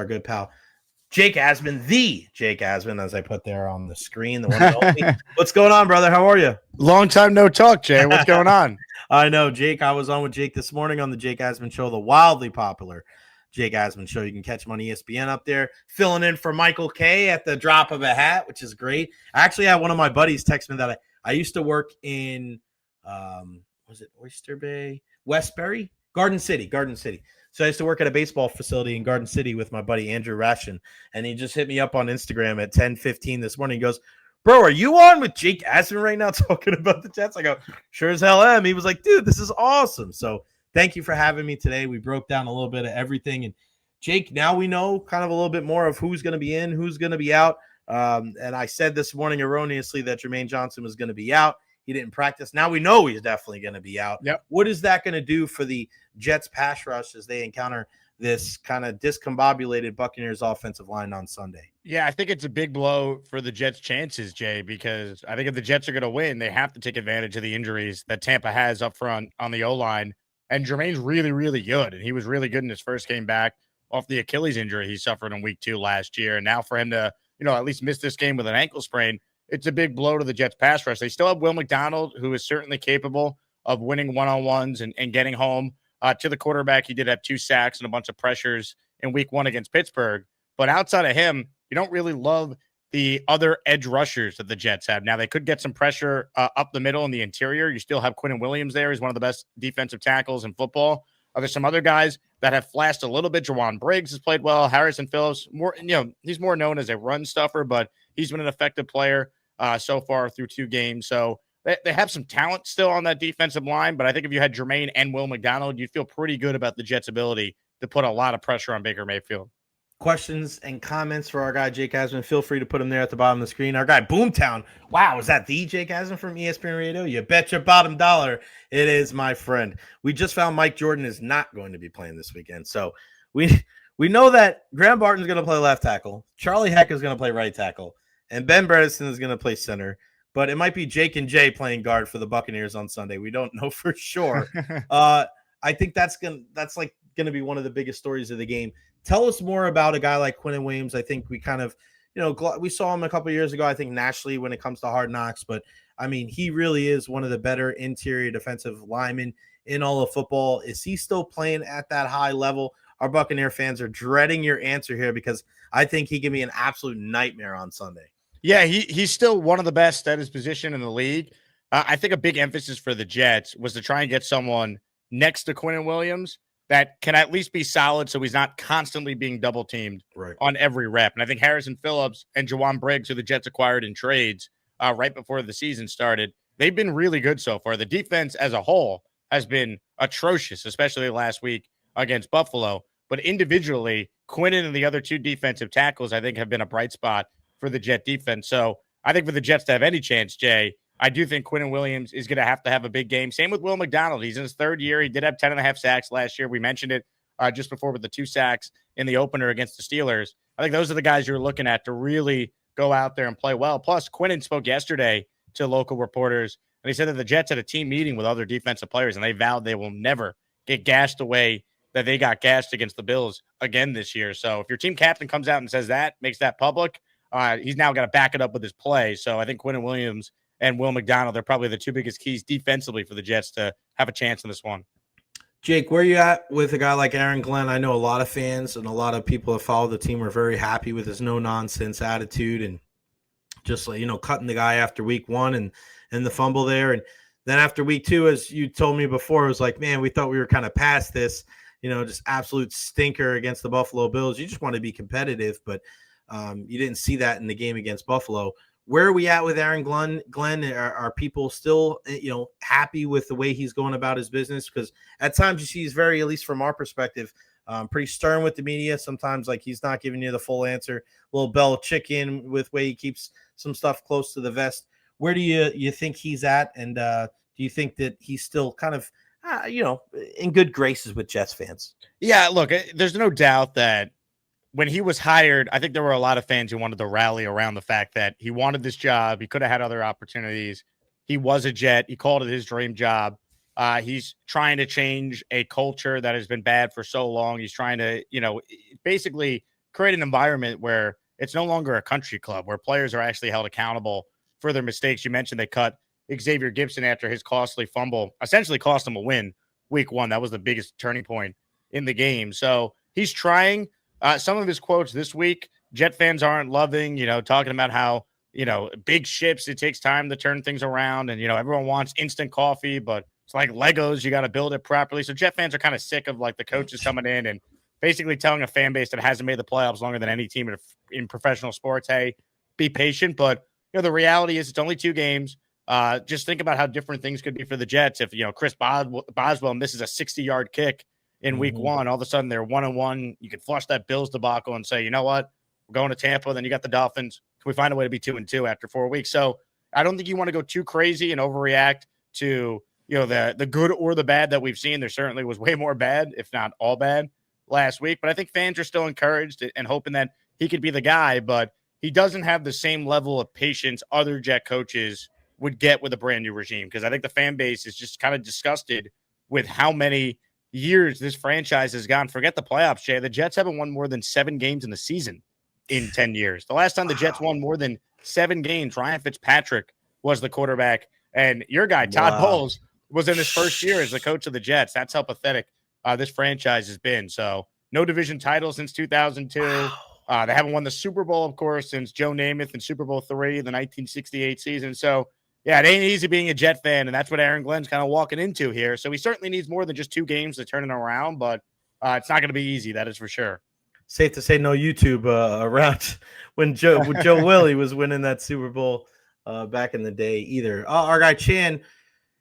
our good pal, Jake Asman, the Jake Asman, as I put there on the screen, the one and only. What's going on, brother? How are you? Long time no talk, Jay. What's going on? I know, Jake. I was on with Jake this morning on the Jake Asman Show, the wildly popular Jake Asman Show. You can catch him on ESPN up there, filling in for Michael K at the drop of a hat, which is great. I actually had one of my buddies text me that I used to work in, was it Oyster Bay? Westbury? Garden City. So I used to work at a baseball facility in Garden City with my buddy Andrew Rashin, and he just hit me up on Instagram at 10:15 this morning. He goes, "Bro, are you on with Jake Asman right now talking about the Jets?" I go, "Sure as hell am." He was like, "Dude, this is awesome." So thank you for having me today. We broke down a little bit of everything. And Jake, now we know kind of a little bit more of who's going to be in, who's going to be out. And I said this morning erroneously that Jermaine Johnson was going to be out. He didn't practice. Now we know he's definitely going to be out. Yep. What is that going to do for the Jets pass rush as they encounter this kind of discombobulated Buccaneers offensive line on Sunday? Yeah, I think it's a big blow for the Jets' chances, Jay, because I think if the Jets are going to win, they have to take advantage of the injuries that Tampa has up front on the O-line. And Jermaine's really, really good. And he was really good in his first game back off the Achilles injury he suffered in week 2 last year. And now for him to, at least miss this game with an ankle sprain, it's a big blow to the Jets pass rush. They still have Will McDonald, who is certainly capable of winning one-on-ones and getting home to the quarterback. He did have 2 sacks and a bunch of pressures in week 1 against Pittsburgh. But outside of him, you don't really love the other edge rushers that the Jets have. Now, they could get some pressure up the middle in the interior. You still have Quinnen Williams there. He's one of the best defensive tackles in football. There's some other guys that have flashed a little bit. Jawan Briggs has played well. Harrison Phillips, he's more known as a run stuffer, but he's been an effective player so far through 2 games. So they have some talent still on that defensive line, but I think if you had Jermaine and Will McDonald, you'd feel pretty good about the Jets' ability to put a lot of pressure on Baker Mayfield. Questions and comments for our guy Jake Asman, feel free to put them there at the bottom of the screen. Our guy Boomtown, wow, is that the Jake Asman from ESPN Radio? You bet your bottom dollar it is, my friend. We just found Mike Jordan is not going to be playing this weekend, so we know that Graham Barton's going to play left tackle, Charlie Heck is going to play right tackle, and Ben Bredesen is going to play center. But it might be Jake and Jay playing guard for the Buccaneers on Sunday. We don't know for sure. I think that's like gonna be one of the biggest stories of the game. Tell us more about a guy like Quinnen Williams. I think we kind of, we saw him a couple of years ago, I think nationally when it comes to Hard Knocks, but I mean, he really is one of the better interior defensive linemen in all of football. Is he still playing at that high level? Our Buccaneer fans are dreading your answer here because I think he can be an absolute nightmare on Sunday. Yeah, he's still one of the best at his position in the league. I think a big emphasis for the Jets was to try and get someone next to Quinnen Williams that can at least be solid so he's not constantly being double-teamed on every rep. And I think Harrison Phillips and Jawan Briggs, who the Jets acquired in trades right before the season started, they've been really good so far. The defense as a whole has been atrocious, especially last week against Buffalo. But individually, Quinnen and the other 2 defensive tackles, I think, have been a bright spot for the Jet defense. So I think for the Jets to have any chance, Jay, I do think Quinnen Williams is going to have a big game. Same with Will McDonald. He's in his 3rd year. He did have 10.5 sacks last year. We mentioned it just before with the 2 sacks in the opener against the Steelers. I think those are the guys you're looking at to really go out there and play well. Plus, Quinnen spoke yesterday to local reporters, and he said that the Jets had a team meeting with other defensive players, and they vowed they will never get gashed the way that they got gashed against the Bills again this year. So if your team captain comes out and says that, makes that public, he's now got to back it up with his play. So I think Quinnen Williams and Will McDonald are probably the 2 biggest keys defensively for the Jets to have a chance in this one. Jake, where are you at with a guy like Aaron Glenn? I know a lot of fans and a lot of people that follow the team are very happy with his no-nonsense attitude and just cutting the guy after week 1 and the fumble there. And then after week 2, as you told me before, it was like, man, we thought we were kind of past this, just absolute stinker against the Buffalo Bills. You just want to be competitive, but you didn't see that in the game against Buffalo. Where are we at with Aaron Glenn? Are people still, happy with the way he's going about his business? Because at times you see he's very, at least from our perspective, pretty stern with the media. Sometimes like he's not giving you the full answer. Little Belichick in with way he keeps some stuff close to the vest. Where do you think he's at? And do you think that he's still kind of, in good graces with Jets fans? Yeah, look, there's no doubt that when he was hired, I think there were a lot of fans who wanted to rally around the fact that he wanted this job. He could have had other opportunities. He was a Jet. He called it his dream job. He's trying to change a culture that has been bad for so long. He's trying to, basically create an environment where it's no longer a country club, where players are actually held accountable for their mistakes. You mentioned they cut Xavier Gibson after his costly fumble, essentially cost him a win week 1. That was the biggest turning point in the game. So he's trying. Some of his quotes this week, Jet fans aren't loving, talking about how, big ships, it takes time to turn things around. And, everyone wants instant coffee, but it's like Legos. You got to build it properly. So Jet fans are kind of sick of like the coaches coming in and basically telling a fan base that hasn't made the playoffs longer than any team in professional sports, hey, be patient. But, the reality is it's only 2 games. Just think about how different things could be for the Jets if, Chris Boswell misses a 60-yard kick in week 1. All of a sudden they're 1-1. You can flush that Bills debacle and say, you know what? We're going to Tampa. Then you got the Dolphins. Can we find a way to be 2-2 after 4 weeks? So I don't think you want to go too crazy and overreact to, the good or the bad that we've seen. There certainly was way more bad, if not all bad, last week. But I think fans are still encouraged and hoping that he could be the guy. But he doesn't have the same level of patience other Jet coaches would get with a brand new regime, because I think the fan base is just kind of disgusted with how many years this franchise has gone. Forget the playoffs, Jay. The Jets haven't won more than 7 games in the season in 10 years. The last time the Jets won more than 7 games, Ryan Fitzpatrick was the quarterback. And your guy, Todd Bowles, was in his first year as the coach of the Jets. That's how pathetic this franchise has been. So no division title since 2002. They haven't won the Super Bowl, of course, since Joe Namath in Super Bowl III, the 1968 season. So yeah, it ain't easy being a Jet fan, and that's what Aaron Glenn's kind of walking into here. So he certainly needs more than just 2 games to turn it around, but it's not going to be easy. That is for sure. Safe to say no YouTube around when Joe Willie was winning that Super Bowl back in the day either. Our guy Chan,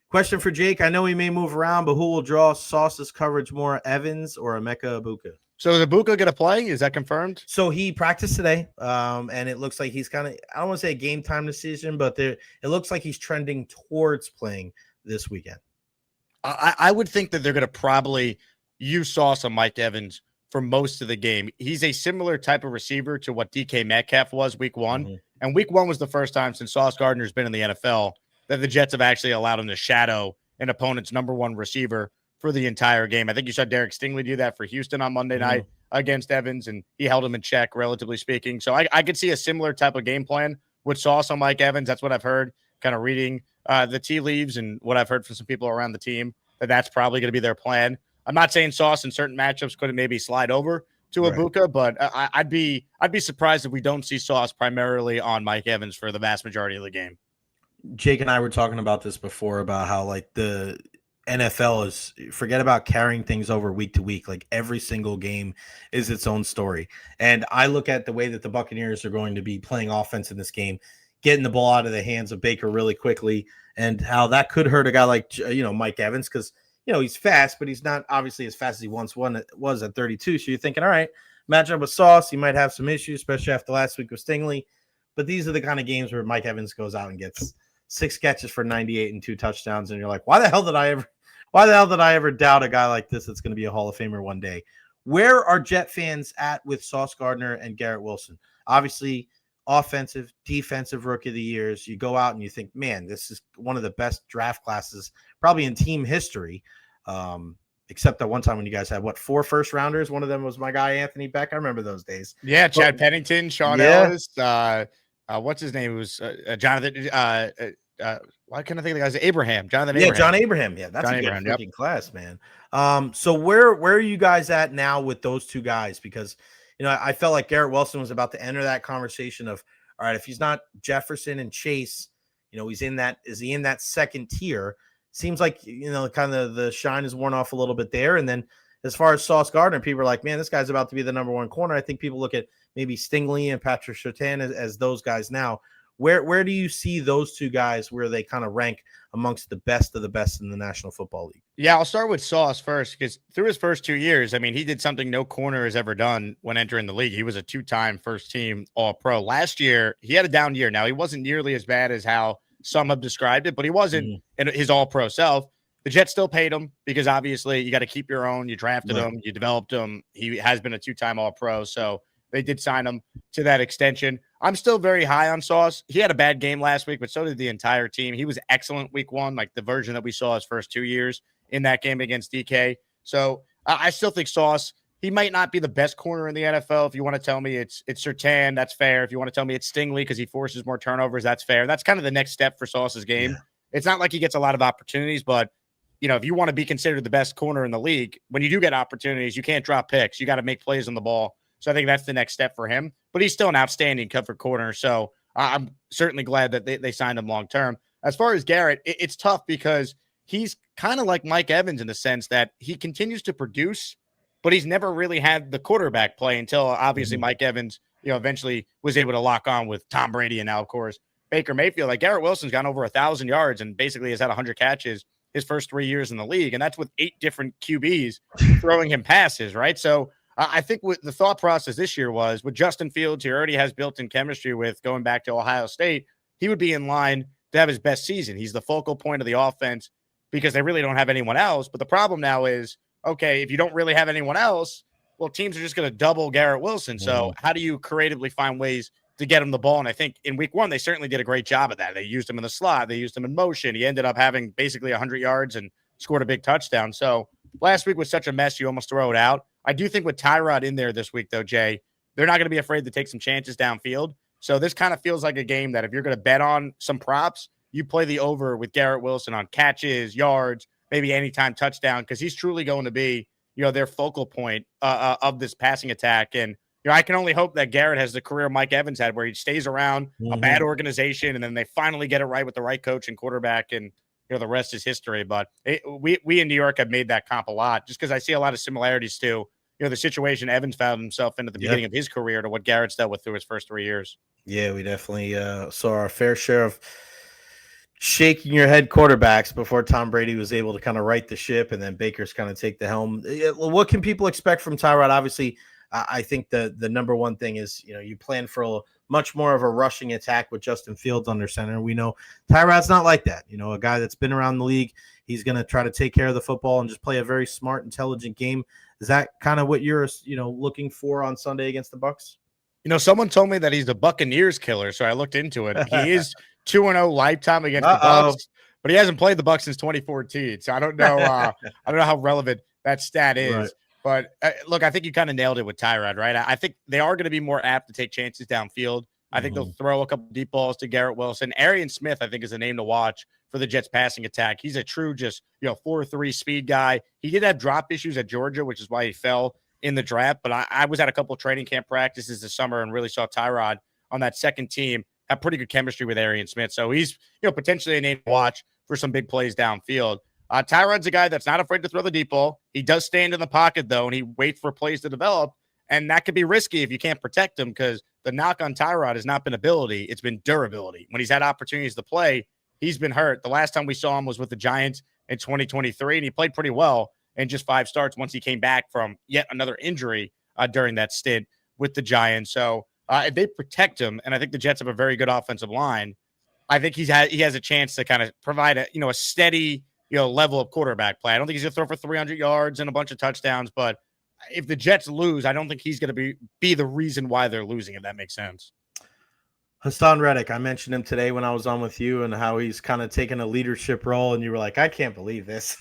question for Jake. I know he may move around, but who will draw Sauce's coverage more, Evans or Emeka Ibuka? So is Ibuka going to play? Is that confirmed? So he practiced today, and it looks like he's kind of, I don't want to say a game time decision, but it looks like he's trending towards playing this weekend. I would think that they're going to probably use Sauce on Mike Evans for most of the game. He's a similar type of receiver to what DK Metcalf was week 1. Mm-hmm. And week 1 was the first time since Sauce Gardner's been in the NFL that the Jets have actually allowed him to shadow an opponent's number 1 receiver for the entire game. I think you saw Derek Stingley do that for Houston on Monday night against Evans, and he held him in check, relatively speaking. So I could see a similar type of game plan with Sauce on Mike Evans. That's what I've heard, kind of reading the tea leaves and what I've heard from some people around the team, that's probably going to be their plan. I'm not saying Sauce in certain matchups couldn't maybe slide over to Ibuka, but I'd be surprised if we don't see Sauce primarily on Mike Evans for the vast majority of the game. Jake and I were talking about this before, about how like the NFL is, forget about carrying things over week to week. Like every single game is its own story. And I look at the way that the Buccaneers are going to be playing offense in this game, getting the ball out of the hands of Baker really quickly, and how that could hurt a guy like, Mike Evans, because, he's fast, but he's not obviously as fast as he once was at 32. So you're thinking, all right, match up with Sauce, he might have some issues, especially after last week with Stingley. But these are the kind of games where Mike Evans goes out and gets 6 catches for 98 and 2 touchdowns. And you're like, why the hell did I ever doubt a guy like this that's going to be a Hall of Famer one day? Where are Jet fans at with Sauce Gardner and Garrett Wilson? Obviously, offensive, defensive rookie of the years. You go out and you think, man, this is one of the best draft classes probably in team history. Except that one time when you guys had 4 first rounders. One of them was my guy Anthony Beck. I remember those days. Yeah, Chad Pennington, Sean Ellis. What's his name? It was Jonathan. Why can't I think of the guy's Abraham? Jonathan Abraham. Yeah, John Abraham. Yeah, that's John a good Abraham, freaking class, man. So where are you guys at now with those 2 guys? Because I felt like Garrett Wilson was about to enter that conversation of, all right, if he's not Jefferson and Chase, is he in that second tier? Seems like, kind of the shine is worn off a little bit there. And then as far as Sauce Gardner, people are like, man, this guy's about to be the number 1 corner. I think people look at maybe Stingley and Patrick Surtain as those guys now. Where do you see those 2 guys where they kind of rank amongst the best of the best in the National Football League? Yeah, I'll start with Sauce first, because through his first 2 years, he did something no corner has ever done when entering the league. He was a 2-time first-team All-Pro. Last year, he had a down year. Now, he wasn't nearly as bad as how some have described it, but he wasn't in his All-Pro self. The Jets still paid him because obviously you got to keep your own. You drafted him, you developed him. He has been a 2-time All-Pro, so they did sign him to that extension. I'm still very high on Sauce. He had a bad game last week, but so did the entire team. He was excellent week 1, like the version that we saw his first 2 years in that game against DK. So I still think Sauce he might not be the best corner in the NFL. If you want to tell me it's Surtain, that's fair. If you want to tell me it's Stingley because he forces more turnovers, that's fair. That's kind of the next step for Sauce's game. Yeah. It's not like he gets a lot of opportunities, but if you want to be considered the best corner in the league, when you do get opportunities, you can't drop picks. You got to make plays on the ball. So I think that's the next step for him. But he's still an outstanding cover corner. So I'm certainly glad that they signed him long term. As far as Garrett, it's tough because he's kind of like Mike Evans in the sense that he continues to produce, but he's never really had the quarterback play until obviously Mike Evans, eventually was able to lock on with Tom Brady and now, of course, Baker Mayfield. Like Garrett Wilson's gone over 1,000 yards and basically has had 100 catches his first 3 years in the league. And that's with 8 different QBs throwing him passes, right? So I think what the thought process this year was with Justin Fields, he already has built-in chemistry with going back to Ohio State. He would be in line to have his best season. He's the focal point of the offense because they really don't have anyone else. But the problem now is, okay, if you don't really have anyone else, well, teams are just going to double Garrett Wilson. So how do you creatively find ways to get him the ball? And I think in week 1, they certainly did a great job of that. They used him in the slot. They used him in motion. He ended up having basically 100 yards and scored a big touchdown. So last week was such a mess, you almost throw it out. I do think with Tyrod in there this week, though, Jay, they're not going to be afraid to take some chances downfield. So this kind of feels like a game that if you're going to bet on some props, you play the over with Garrett Wilson on catches, yards, maybe anytime touchdown, because he's truly going to be, their focal point of this passing attack. And, I can only hope that Garrett has the career Mike Evans had where he stays around a bad organization and then they finally get it right with the right coach and quarterback and, the rest is history. But we in New York have made that comp a lot just because I see a lot of similarities to, the situation Evans found himself in at the beginning of his career to what Garrett's dealt with through his first 3 years. Yeah, we definitely saw our fair share of shaking your head quarterbacks before Tom Brady was able to kind of right the ship and then Baker's kind of take the helm. What can people expect from Tyrod? Obviously, I think the number one thing is, you plan for much more of a rushing attack with Justin Fields under center. We know Tyrod's not like that. A guy that's been around the league, he's going to try to take care of the football and just play a very smart, intelligent game. Is that kind of what you're, looking for on Sunday against the Bucs? Someone told me that he's the Buccaneers killer, so I looked into it. He is 2-0 lifetime against the Bucs, but he hasn't played the Bucs since 2014. So I don't know. I don't know how relevant that stat is. Right. But look, I think you kind of nailed it with Tyrod, right? I think they are going to be more apt to take chances downfield. I think they'll throw a couple deep balls to Garrett Wilson. Arian Smith, I think, is a name to watch for the Jets passing attack. He's a true 4-3 speed guy. He did have drop issues at Georgia, which is why he fell in the draft. But I was at a couple of training camp practices this summer and really saw Tyrod on that second team have pretty good chemistry with Arian Smith. So he's potentially a name to watch for some big plays downfield. Tyrod's a guy that's not afraid to throw the deep ball. He does stand in the pocket, though, and he waits for plays to develop. And that could be risky if you can't protect him because the knock on Tyrod has not been ability. It's been durability. When he's had opportunities to play, he's been hurt. The last time we saw him was with the Giants in 2023, and he played pretty well in just 5 starts once he came back from yet another injury during that stint with the Giants. So if they protect him, and I think the Jets have a very good offensive line, I think he has a chance to kind of provide a steady level of quarterback play. I don't think he's going to throw for 300 yards and a bunch of touchdowns, but if the Jets lose, I don't think he's going to be the reason why they're losing, if that makes sense. Hassan Reddick, I mentioned him today when I was on with you and how he's kind of taken a leadership role, and you were like, I can't believe this.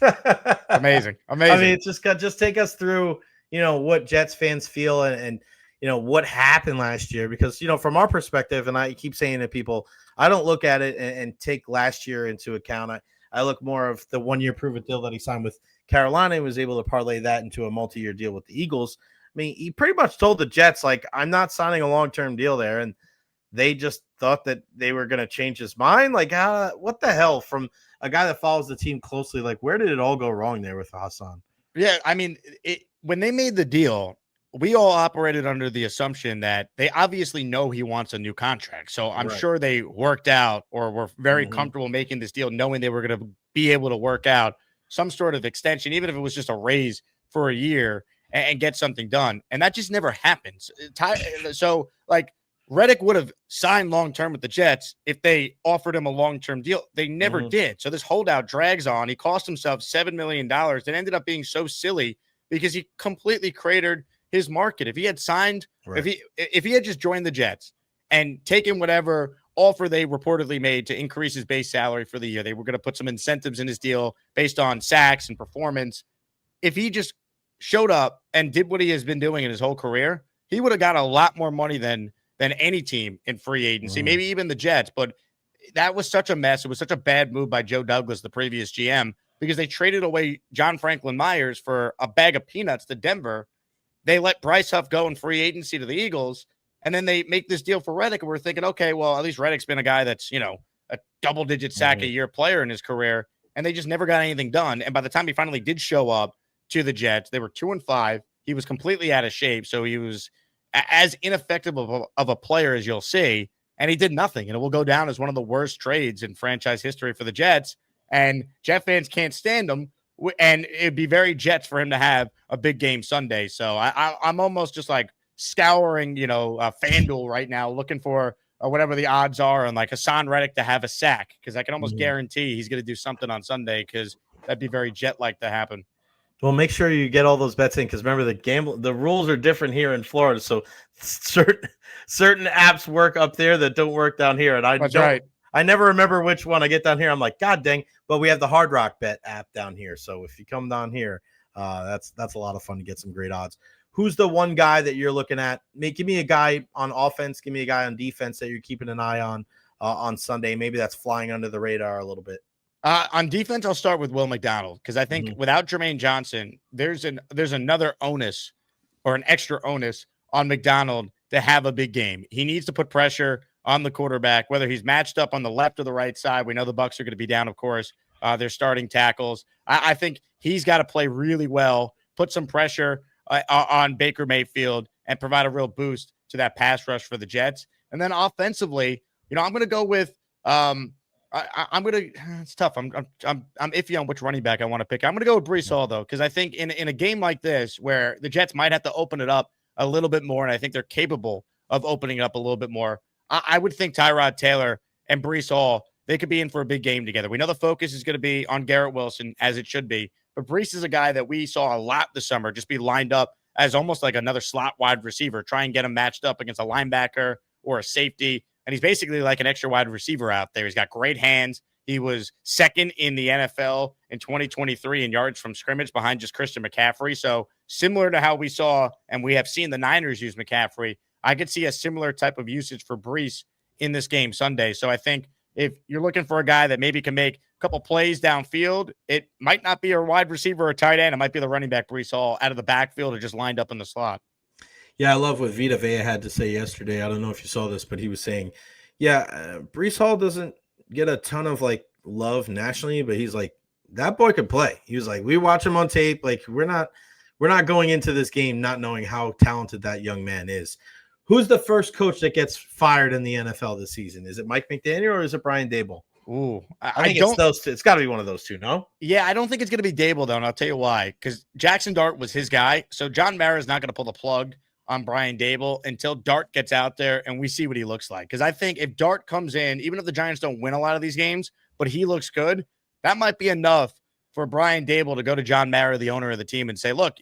Amazing. I mean, it's just take us through, what Jets fans feel and what happened last year, because, from our perspective, and I keep saying to people, I don't look at it and take last year into account. I look more of the 1-year prove-it deal that he signed with Carolina and was able to parlay that into a multi-year deal with the Eagles. I mean, he pretty much told the Jets, like, I'm not signing a long-term deal there. And they just thought that they were going to change his mind. Like, what the hell, from a guy that follows the team closely? Like, where did it all go wrong there with Hassan? Yeah, I mean, when they made the deal, we all operated under the assumption that they obviously know he wants a new contract. So I'm sure they worked out or were very comfortable making this deal, knowing they were going to be able to work out some sort of extension, even if it was just a raise for a year and get something done. And that just never happens. So, like, Reddick would have signed long-term with the Jets if they offered him a long-term deal. They never did. So this holdout drags on. He cost himself $7 million. It ended up being so silly because he completely cratered his market. If he had signed, if he had just joined the Jets and taken whatever offer they reportedly made to increase his base salary for the year, they were going to put some incentives in his deal based on sacks and performance. If he just showed up and did what he has been doing in his whole career, he would have got a lot more money than any team in free agency, maybe even the Jets. But that was such a mess. It was such a bad move by Joe Douglas, the previous GM, because they traded away John Franklin Myers for a bag of peanuts to Denver. They let Bryce Huff go in free agency to the Eagles, and then they make this deal for Reddick, and we're thinking, okay, well, at least Reddick's been a guy that's, a double-digit sack a year player in his career, and they just never got anything done. And by the time he finally did show up to the Jets, they were 2-5. He was completely out of shape, so he was as ineffective of a player as you'll see, and he did nothing. And it will go down as one of the worst trades in franchise history for the Jets, and Jet fans can't stand him, and it'd be very Jets for him to have a big game Sunday. So I'm almost just like scouring, FanDuel right now, looking for whatever the odds are on like Hassan Reddick to have a sack, because I can almost guarantee he's going to do something on Sunday, because that'd be very Jet-like to happen. Well, make sure you get all those bets in, because remember the rules are different here in Florida. So certain apps work up there that don't work down here, and I never remember which one I get down here. I'm like, God dang! But we have the Hard Rock Bet app down here, so if you come down here, that's a lot of fun to get some great odds. Who's the one guy that you're looking at? Give me a guy on offense. Give me a guy on defense that you're keeping an eye on Sunday. Maybe that's flying under the radar a little bit. On defense, I'll start with Will McDonald, because I think without Jermaine Johnson, there's another onus or an extra onus on McDonald to have a big game. He needs to put pressure on the quarterback, whether he's matched up on the left or the right side. We know the Bucs are going to be down, of course. They're starting tackles. I think he's got to play really well, put some pressure on Baker Mayfield, and provide a real boost to that pass rush for the Jets. And then offensively, I'm going to go with it's tough. I'm iffy on which running back I want to pick. I'm going to go with Breece Hall, though, because I think in a game like this where the Jets might have to open it up a little bit more, and I think they're capable of opening it up a little bit more, I would think Tyrod Taylor and Breece Hall, they could be in for a big game together. We know the focus is going to be on Garrett Wilson, as it should be, but Breece is a guy that we saw a lot this summer just be lined up as almost like another slot wide receiver, try and get him matched up against a linebacker or a safety. And he's basically like an extra wide receiver out there. He's got great hands. He was second in the NFL in 2023 in yards from scrimmage behind just Christian McCaffrey. So similar to how we saw and we have seen the Niners use McCaffrey, I could see a similar type of usage for Breece in this game Sunday. So I think if you're looking for a guy that maybe can make a couple plays downfield, it might not be a wide receiver or a tight end. It might be the running back Breece Hall out of the backfield or just lined up in the slot. Yeah, I love what Vita Vea had to say yesterday. I don't know if you saw this, but he was saying, Breece Hall doesn't get a ton of like love nationally, but he's like, that boy could play. He was like, we watch him on tape. Like we're not going into this game not knowing how talented that young man is. Who's the first coach that gets fired in the NFL this season? Is it Mike McDaniel or is it Brian Daboll? Ooh, I think it's those two. It's got to be one of those two, no? Yeah, I don't think it's going to be Daboll, though, and I'll tell you why. Because Jackson Dart was his guy, so John Mara is not going to pull the plug on Brian Daboll until Dart gets out there and we see what he looks like. Because I think if Dart comes in, even if the Giants don't win a lot of these games, but he looks good, that might be enough for Brian Daboll to go to John Mara, the owner of the team, and say, look,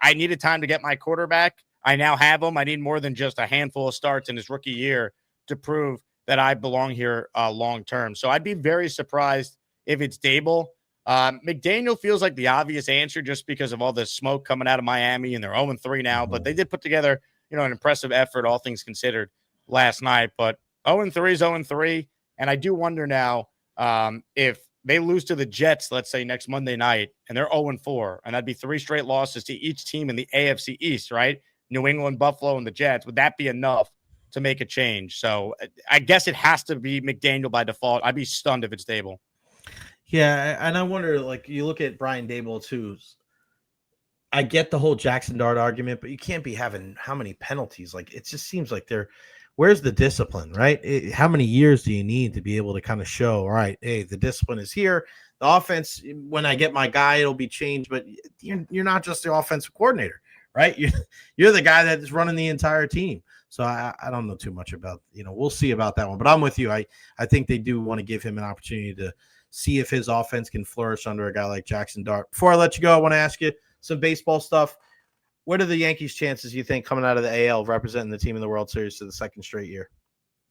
I needed time to get my quarterback. I now have him. I need more than just a handful of starts in his rookie year to prove that I belong here long term. So I'd be very surprised if it's Daboll. McDaniel feels like the obvious answer just because of all the smoke coming out of Miami, and they're 0-3 now, but they did put together, an impressive effort, all things considered, last night. But 0-3 is 0-3, and I do wonder now if they lose to the Jets, let's say next Monday night, and they're 0-4, and that'd be 3 straight losses to each team in the AFC East, right? New England, Buffalo, and the Jets. Would that be enough to make a change? So I guess it has to be McDaniel by default. I'd be stunned if it's Daboll. Yeah, and I wonder, like, you look at Brian Daboll, too. I get the whole Jackson Dart argument, but you can't be having how many penalties? Like, it just seems like where's the discipline, right? How many years do you need to be able to kind of show, all right, hey, the discipline is here. The offense, when I get my guy, it'll be changed, but you're not just the offensive coordinator, right? You're the guy that is running the entire team. So I don't know too much about, we'll see about that one. But I'm with you. I think they do want to give him an opportunity to see if his offense can flourish under a guy like Jackson Dart. Before I let you go, I want to ask you some baseball stuff. What are the Yankees' chances, you think, coming out of the AL representing the team in the World Series for the second straight year?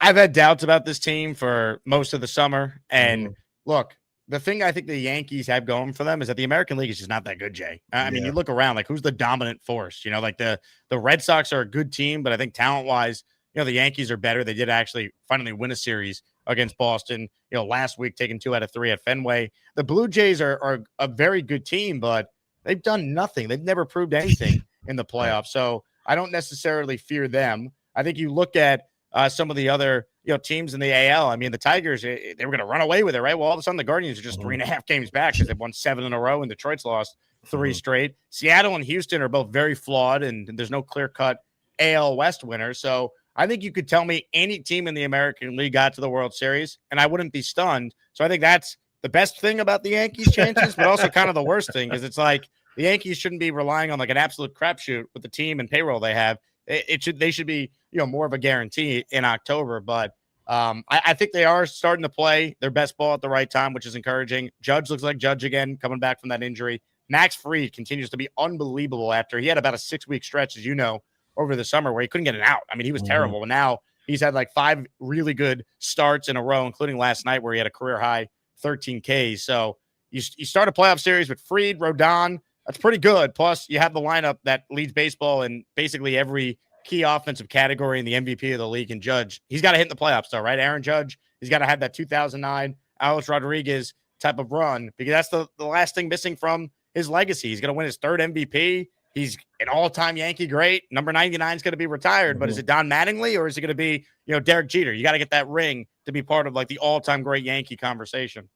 I've had doubts about this team for most of the summer. And look, the thing I think the Yankees have going for them is that the American League is just not that good, Jay. I mean, Yeah. you look around, like who's the dominant force? You know, like the Red Sox are a good team, but I think talent-wise, the Yankees are better. They did actually finally win a series against Boston, last week, taking 2 out of 3 at Fenway. The Blue Jays are a very good team, but they've done nothing. They've never proved anything in the playoffs. So I don't necessarily fear them. I think you look at some of the other teams in the AL. I mean, the Tigers, they were going to run away with it, right? Well, all of a sudden, the Guardians are just 3.5 games back because they've won 7 in a row, and Detroit's lost 3 straight. Seattle and Houston are both very flawed, and there's no clear-cut AL West winner. So I think you could tell me any team in the American League got to the World Series, and I wouldn't be stunned. So I think that's the best thing about the Yankees' chances, but also kind of the worst thing, because it's like the Yankees shouldn't be relying on like an absolute crapshoot with the team and payroll they have. They should be more of a guarantee in October. But I think they are starting to play their best ball at the right time, which is encouraging. Judge looks like Judge again, coming back from that injury. Max Fried continues to be unbelievable after he had about a 6-week stretch, as you know, over the summer where he couldn't get an out. I mean, he was terrible. And now he's had like 5 really good starts in a row, including last night where he had a career high 13 Ks. So you start a playoff series with Fried, Rodon. That's pretty good. Plus, you have the lineup that leads baseball in basically every key offensive category in the MVP of the league. And Judge, he's got to hit in the playoffs, though, right? Aaron Judge, he's got to have that 2009 Alex Rodriguez type of run, because that's the last thing missing from his legacy. He's going to win his 3rd MVP. He's an all-time Yankee great. Number 99 is going to be retired, but is it Don Mattingly or is it going to be, Derek Jeter? You got to get that ring to be part of like the all-time great Yankee conversation.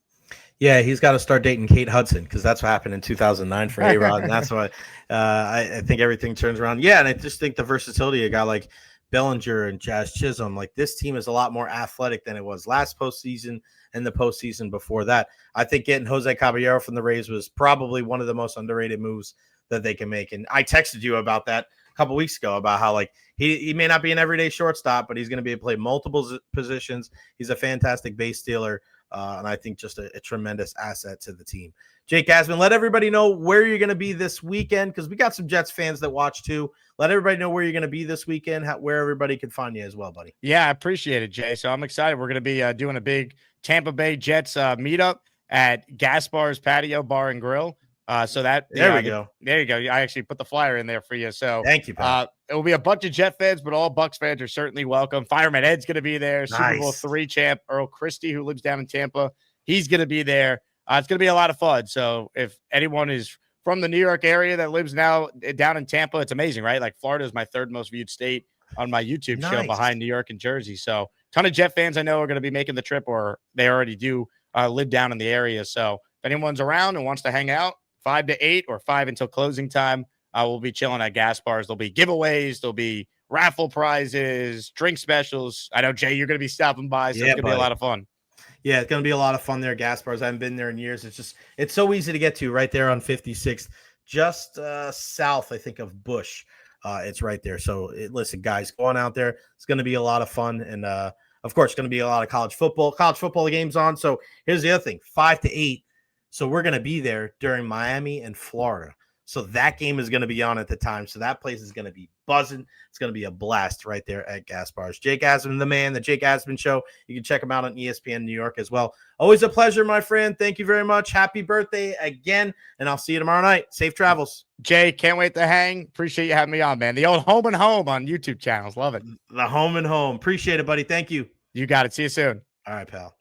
Yeah, he's got to start dating Kate Hudson, because that's what happened in 2009 for A-Rod, and that's why I think everything turns around. Yeah, and I just think the versatility of a guy like Bellinger and Jazz Chisholm, like this team is a lot more athletic than it was last postseason and the postseason before that. I think getting Jose Caballero from the Rays was probably one of the most underrated moves that they can make. And I texted you about that a couple weeks ago, about how like he may not be an everyday shortstop, but he's going to be able to play multiple positions. He's a fantastic base stealer. And I think just a tremendous asset to the team. Jake Asman, let everybody know where you're going to be this weekend, because we got some Jets fans that watch too. Let everybody know where you're going to be this weekend, where everybody can find you as well, buddy. Yeah, I appreciate it, Jay. So I'm excited. We're going to be doing a big Tampa Bay Jets meetup at Gaspar's Patio Bar and Grill. So that there we go. There you go. I actually put the flyer in there for you. So thank you, pal. It will be a bunch of Jet fans, but all Bucs fans are certainly welcome. Fireman Ed's going to be there. Nice. Super Bowl III champ Earl Christie, who lives down in Tampa, he's going to be there. It's going to be a lot of fun. So if anyone is from the New York area that lives now down in Tampa, it's amazing, right? Like Florida is my 3rd most viewed state on my YouTube show behind New York and Jersey. So a ton of Jet fans I know are going to be making the trip, or they already do live down in the area. So if anyone's around and wants to hang out, 5 to 8 or 5 until closing time, we'll be chilling at Gaspar's. There'll be giveaways. There'll be raffle prizes, drink specials. I know, Jay, you're going to be stopping by, so it's going to be a lot of fun. Yeah, it's going to be a lot of fun there, Gaspar's. I haven't been there in years. It's so easy to get to, right there on 56th, just south, I think, of Bush. It's right there. So listen, guys, go on out there. It's going to be a lot of fun. And of course, it's going to be a lot of college football games on. So here's the other thing, 5 to 8. So we're going to be there during Miami and Florida. So that game is going to be on at the time. So that place is going to be buzzing. It's going to be a blast right there at Gaspar's. Jake Asman, the man, the Jake Asman Show. You can check him out on ESPN New York as well. Always a pleasure, my friend. Thank you very much. Happy birthday again. And I'll see you tomorrow night. Safe travels. Jay, can't wait to hang. Appreciate you having me on, man. The old Home and Home on YouTube channels. Love it. The Home and Home. Appreciate it, buddy. Thank you. You got it. See you soon. All right, pal.